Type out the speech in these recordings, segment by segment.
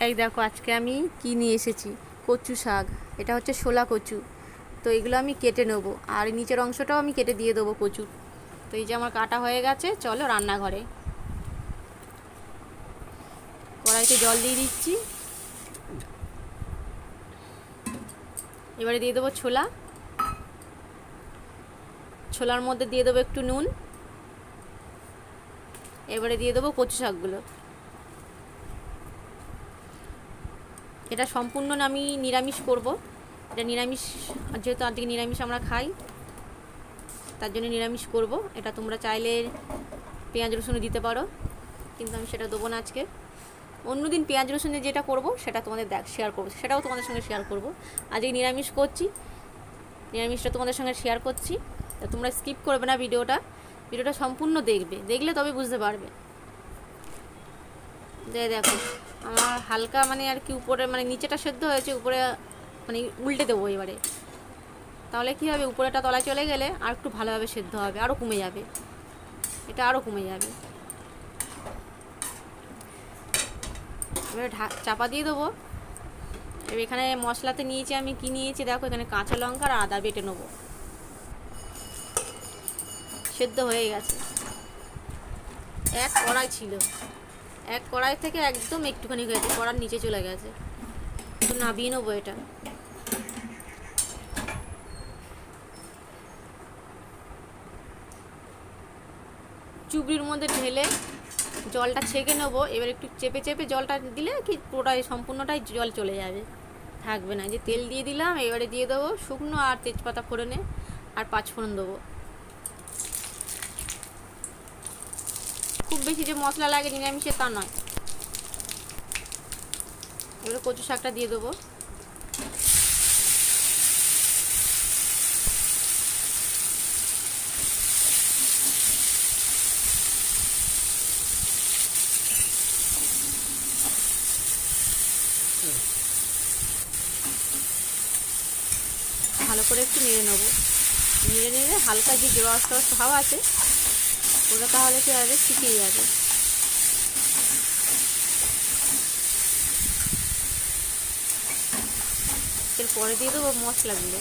এই দেখো আজকে আমি কি নিয়ে এসেছি, কচু শাক। এটা হচ্ছে শোলা কচু। তো এগুলো আমি কেটে নেবো, আর নিচের অংশটাও আমি কেটে দিয়ে দেবো কচুর। তো এই যে আমার কাটা হয়ে গেছে, চলো রান্নাঘরে। কড়াইতে জল দিয়ে দিচ্ছি, এবারে দিয়ে দেবো ছোলা। ছোলার মধ্যে দিয়ে দেবো একটু নুন। এবারে দিয়ে দেবো কচু শাকগুলো। এটা সম্পূর্ণ আমি নিরামিষ করব। এটা নিরামিষ, যেহেতু আজকে নিরামিষ আমরা খাই, তার জন্য নিরামিষ করব। এটা তোমরা চাইলে পেঁয়াজ রসুনও দিতে পারো, কিন্তু আমি সেটা দেবো না আজকে। অন্যদিন পেঁয়াজ রসুনে যেটা করব সেটা তোমাদের শেয়ার করবো, সেটাও তোমাদের সঙ্গে শেয়ার করব। আজকে নিরামিষ করছি, নিরামিষটা তোমাদের সঙ্গে শেয়ার করছি। তা তোমরা স্কিপ করবে না ভিডিওটা সম্পূর্ণ দেখবে, দেখলে তবে বুঝতে পারবে। দেখো আমার হালকা মানে আর কি উপরে মানে নিচেটা সেদ্ধ হয়েছে, উপরে মানে উল্টে দেবো এবারে। তাহলে কী হবে, উপরেটা তলায় চলে গেলে আর একটু ভালোভাবে সেদ্ধ হবে, আরও কমে যাবে, এটা আরও কমে যাবে। এবারে চাপা দিয়ে দেবো। এবার এখানে মশলাতে নিয়েছি আমি, কি নিয়েছি দেখো, এখানে কাঁচা লঙ্কা আর আদা বেটে নেবো। সেদ্ধ হয়ে গেছে, এক কড়াই ছিল, এক কড়াই থেকে একদম একটুখানি হয়েছে, কড়ার নিচে চলে গেছে। তো নাবিয়ে নেবো এটা। চুবড়ির মধ্যে ঢেলে জলটা ছেঁকে নেবো। এবার একটু চেপে চেপে জলটা দিলে কি পুরোটাই সম্পূর্ণটাই জল চলে যাবে, থাকবে না। যে তেল দিয়ে দিলাম, এবারে দিয়ে দেবো শুকনো আর তেজপাতা ফোড়নে আর পাঁচফোড়ন দেবো। খুব বেশি যে মশলা লাগে নিরামিষে তা নয়। এবারে কচু শাকটা দিয়ে দেবো। ভালো করে একটু নেড়ে নেবো, নেড়ে নেড়ে হালকা যে রস রস ভাব আছে ওটা তাহলে কি হবে, শিখিয়ে যাবে। এরপরে দিয়ে দেবো মশলাগুলো।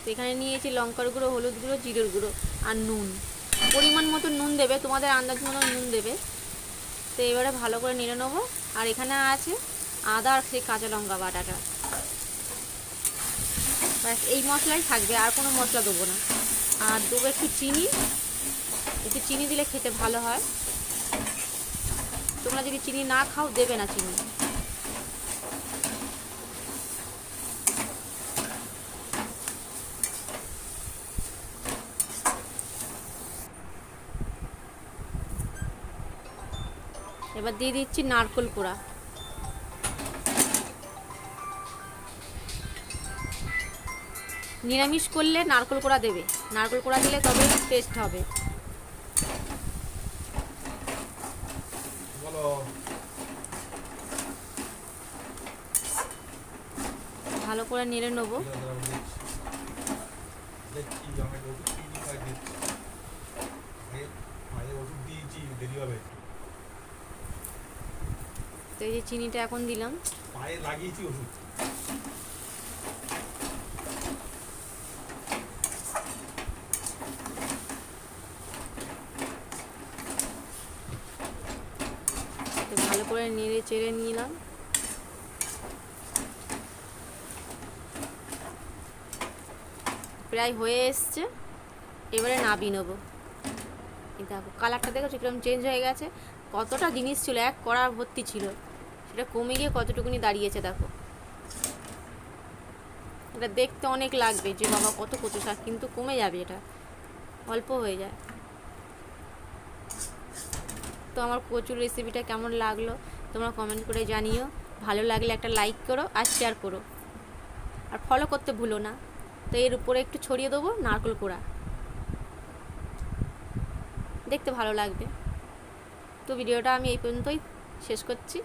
তো এখানে নিয়েছি লঙ্কার গুঁড়ো, হলুদ গুঁড়ো, জিরের গুঁড়ো আর নুন। পরিমাণ মতো নুন দেবে, তোমাদের আন্দাজ মতো নুন দেবে। তো এবারে ভালো করে নেড়ে নেবো। আর এখানে আছে আদা আর সেই কাঁচা লঙ্কা বাটাটা, ব্যাস এই মশলাই থাকবে, আর কোনো মশলা দেবো না। আর দেবো একটু চিনি, একটু চিনি দিলে খেতে ভালো হয়। তোমরা যদি চিনি না খাও দেবে না চিনি। এবার দিয়ে দিচ্ছি নারকেল কোড়া। নিরামিষ করলে নারকেল কোড়া দেবে, নারকেল কোড়া দিলে তবে টেস্ট হবে। ভালো করে নেড়ে নেবো। তো এই যে চিনিটা এখন দিলাম। পায়ে লাগিয়েছি ওষুধ। ভালো করে নেড়ে চেড়ে নিলাম। প্রায় হয়ে এসছে, এবারে নাবিয়ে নেবো। দেখো কালারটা দেখো কিরকম চেঞ্জ হয়ে গেছে। কতটা জিনিস ছিল, এক কড়া ভর্তি ছিল, সেটা কমে গিয়ে কতটুকুনি দাঁড়িয়েছে দেখো। এটা দেখতে অনেক লাগবে যে বাবা কত কচু শাক, কিন্তু কমে যাবে, এটা অল্প হয়ে যায়। তো আমার কচুর রেসিপিটা কেমন লাগলো তোমরা কমেন্ট করে জানিও। ভালো লাগলে একটা লাইক করো আর শেয়ার করো, আর ফলো করতে ভুলো না। তো এর উপরে একটু ছড়িয়ে দেবো নারকেল কোড়া, দেখতে ভালো লাগবে। তো ভিডিওটা আমি এই পর্যন্তই শেষ করছি।